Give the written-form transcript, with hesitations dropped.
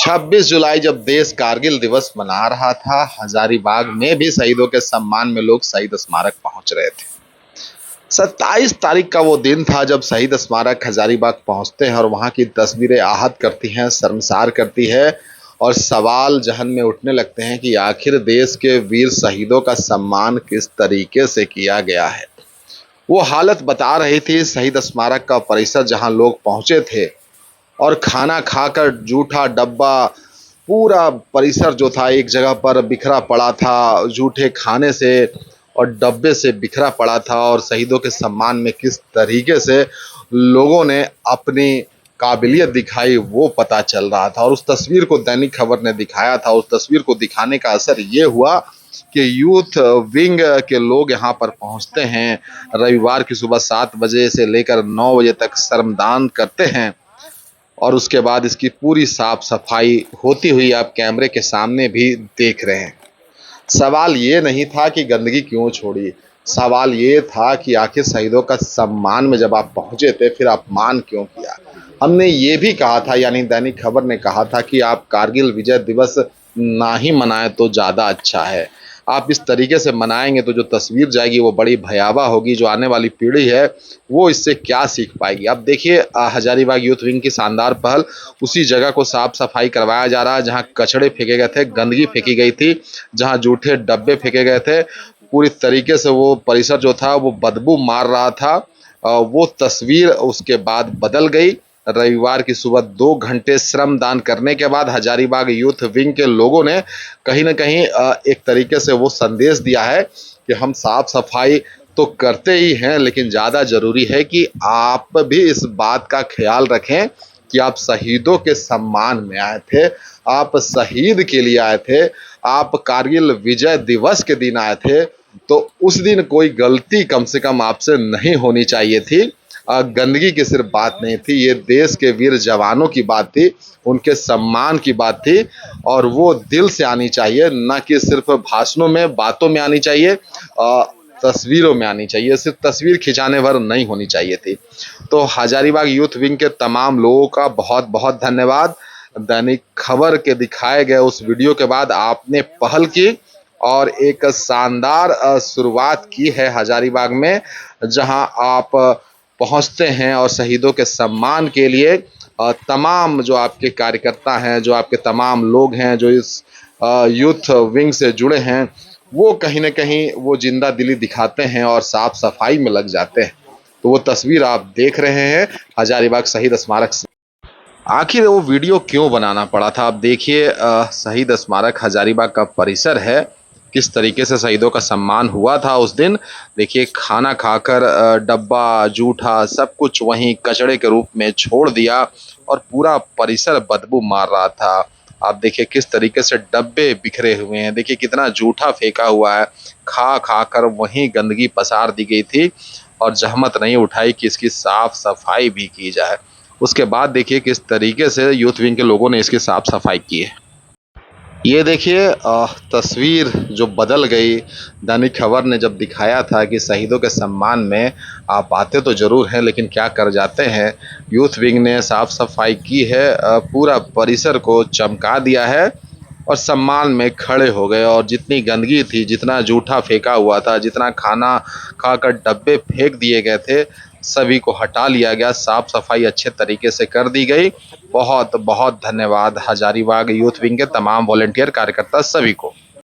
26 जुलाई जब देश कारगिल दिवस मना रहा था, हजारीबाग में भी शहीदों के सम्मान में लोग शहीद स्मारक पहुंच रहे थे। 27 तारीख का वो दिन था जब शहीद स्मारक हजारीबाग पहुंचते हैं और वहां की तस्वीरें आहत करती हैं, शर्मसार करती है और सवाल जहन में उठने लगते हैं कि आखिर देश के वीर शहीदों का सम्मान किस तरीके से किया गया है। वो हालत बता रही थी शहीद स्मारक का परिसर जहां लोग पहुंचे थे और खाना खाकर जूठा डब्बा पूरा परिसर जो था एक जगह पर बिखरा पड़ा था, जूठे खाने से और डब्बे से बिखरा पड़ा था और शहीदों के सम्मान में किस तरीके से लोगों ने अपनी काबिलियत दिखाई वो पता चल रहा था। और उस तस्वीर को दैनिक खबर ने दिखाया था। उस तस्वीर को दिखाने का असर ये हुआ कि यूथ विंग के लोग यहाँ पर पहुँचते हैं, रविवार की सुबह 7 बजे से लेकर 9 बजे तक श्रमदान करते हैं और उसके बाद इसकी पूरी साफ सफाई होती हुई आप कैमरे के सामने भी देख रहे हैं। सवाल ये नहीं था कि गंदगी क्यों छोड़ी, सवाल ये था कि आखिर शहीदों का सम्मान में जब आप पहुंचे थे फिर अपमान क्यों किया। हमने ये भी कहा था, यानी दैनिक खबर ने कहा था कि आप कारगिल विजय दिवस ना ही मनाएं तो ज़्यादा अच्छा है। आप इस तरीके से मनाएंगे तो जो तस्वीर जाएगी वो बड़ी भयावह होगी। जो आने वाली पीढ़ी है वो इससे क्या सीख पाएगी। अब देखिए हजारीबाग यूथ विंग की शानदार पहल, उसी जगह को साफ सफाई करवाया जा रहा है जहां कचड़े फेंके गए थे, गंदगी फेंकी गई थी, जहां जूठे डब्बे फेंके गए थे। पूरी तरीके से वो परिसर जो था वो बदबू मार रहा था। वो तस्वीर उसके बाद बदल गई। रविवार की सुबह 2 घंटे श्रमदान करने के बाद हजारीबाग यूथ विंग के लोगों ने कहीं ना कहीं एक तरीके से वो संदेश दिया है कि हम साफ सफाई तो करते ही हैं, लेकिन ज़्यादा ज़रूरी है कि आप भी इस बात का ख्याल रखें कि आप शहीदों के सम्मान में आए थे, आप शहीद के लिए आए थे, आप कारगिल विजय दिवस के दिन आए थे, तो उस दिन कोई गलती कम से कम आपसे नहीं होनी चाहिए थी। गंदगी की सिर्फ बात नहीं थी, ये देश के वीर जवानों की बात थी, उनके सम्मान की बात थी और वो दिल से आनी चाहिए, ना कि सिर्फ भाषणों में, बातों में आनी चाहिए, तस्वीरों में आनी चाहिए। सिर्फ तस्वीर खिंचाने भर नहीं होनी चाहिए थी। तो हजारीबाग यूथ विंग के तमाम लोगों का बहुत बहुत धन्यवाद। दैनिक खबर के दिखाए गए उस वीडियो के बाद आपने पहल की और एक शानदार शुरुआत की है हजारीबाग में, जहां आप पहुंचते हैं और शहीदों के सम्मान के लिए तमाम जो आपके कार्यकर्ता हैं, जो आपके तमाम लोग हैं जो इस यूथ विंग से जुड़े हैं, वो कहीं ना कहीं वो जिंदा दिली दिखाते हैं और साफ सफाई में लग जाते हैं। तो वो तस्वीर आप देख रहे हैं हजारीबाग शहीद स्मारक से। आखिर वो वीडियो क्यों बनाना पड़ा था, आप देखिए। शहीद स्मारक हजारीबाग का परिसर है, किस तरीके से शहीदों का सम्मान हुआ था उस दिन। देखिए खाना खाकर डब्बा जूठा सब कुछ वहीं कचड़े के रूप में छोड़ दिया और पूरा परिसर बदबू मार रहा था। आप देखिए किस तरीके से डब्बे बिखरे हुए हैं, देखिए कितना जूठा फेंका हुआ है, खा खा कर वहीं गंदगी पसार दी गई थी और जहमत नहीं उठाई कि इसकी साफ सफाई भी की जाए। उसके बाद देखिए किस तरीके से यूथ विंग के लोगों ने इसकी साफ सफाई की है। ये देखिए तस्वीर जो बदल गई। दैनिक खबर ने जब दिखाया था कि शहीदों के सम्मान में आप आते तो ज़रूर हैं लेकिन क्या कर जाते हैं, यूथ विंग ने साफ सफाई की है, पूरा परिसर को चमका दिया है और सम्मान में खड़े हो गए। और जितनी गंदगी थी, जितना जूठा फेंका हुआ था, जितना खाना खाकर डब्बे फेंक दिए गए थे, सभी को हटा लिया गया, साफ सफाई अच्छे तरीके से कर दी गई। बहुत बहुत धन्यवाद हजारीबाग यूथ विंग के तमाम वॉलंटियर कार्यकर्ता सभी को।